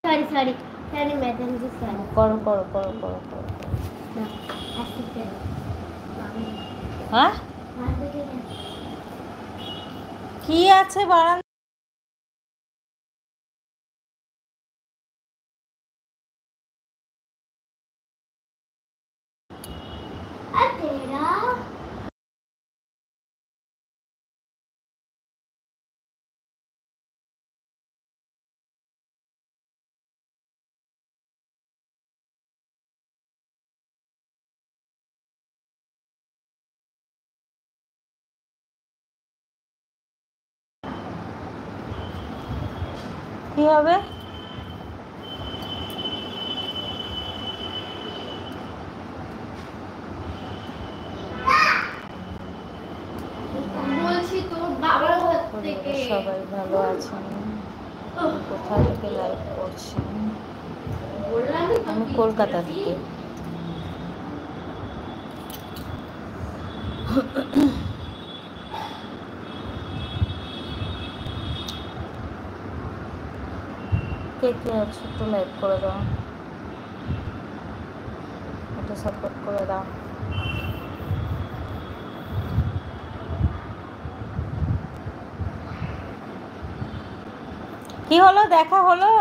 sorry sorry madam जी sorry करो हाँ কি আছে বারান্দা तेरा কি হবে সবাই ভালো আছেন কোথা থেকে লাইভ করছেন আমি কলকাতা থেকে কে কে আছে একটু লাইভ করে দাও একটু সাপোর্ট করে দাও কি হলো দেখা হলো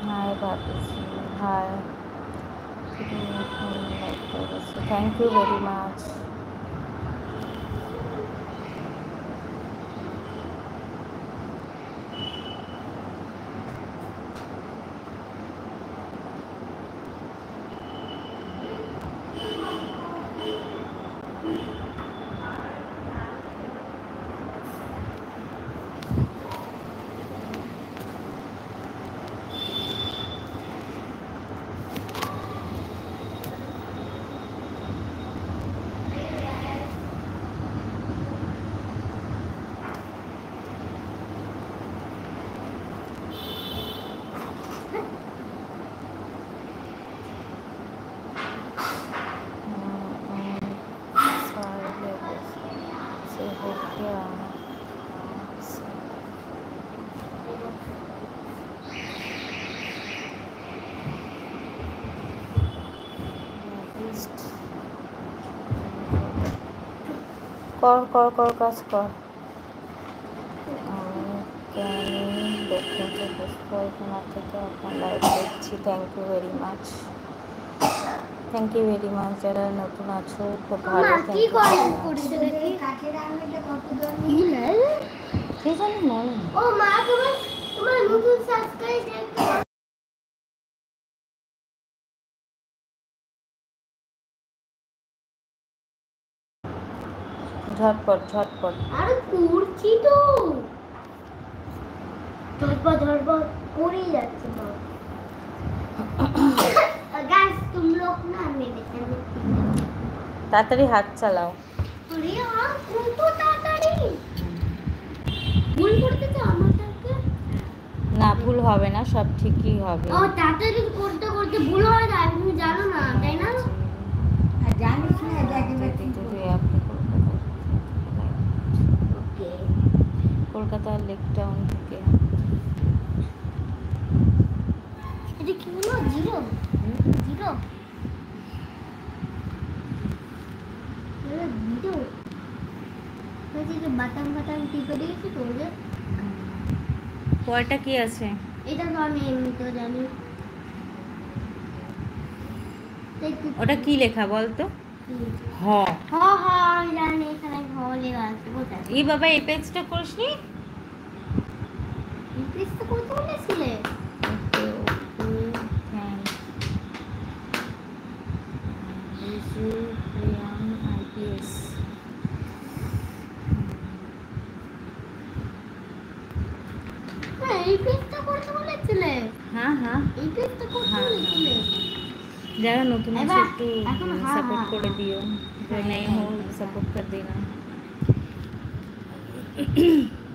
হাই ভাবিজি hi thank you very much কর কাজ কর দক্ষিণ চব্বিশ পরগনা থেকে আপনার লাইভ দেখছি থ্যাংক ইউ ভেরি মাচ যারা নতুন আছো খুব ভালো ঝটপট আরে করছি তো ঝটপট করেই যাচ্ছে না गाइस तुम लोग ना मेरे चैनल তাড়াতাড়ি হাত চালাও আরে আর কত তাড়াতাড়ি ভুল করতে আমাদেরকে না ভুল হবে না সব ঠিকই হবে ও তাড়াতাড়ি করতে ভুল হয় না তুমি জানো না তাই না আর জানিস না দেখে আপনি কলকাতা লেক টাউন থেকে এটা কি হলো জিরো বাটাম টিপে দিয়েছি তো ওদের পয়টা কি আছে এটা তো আমি এমনিতেও জানি ওটা কি লেখা বলতো হ জানি এখানে হ লেখা আছে কোথায় এই বাবা এই পেজটা করিসনি এই পেজটা করতে বলেছিলে যারা নতুন আছে একটু সাপোর্ট করে দিও नहीं हो सपोर्ट कर देना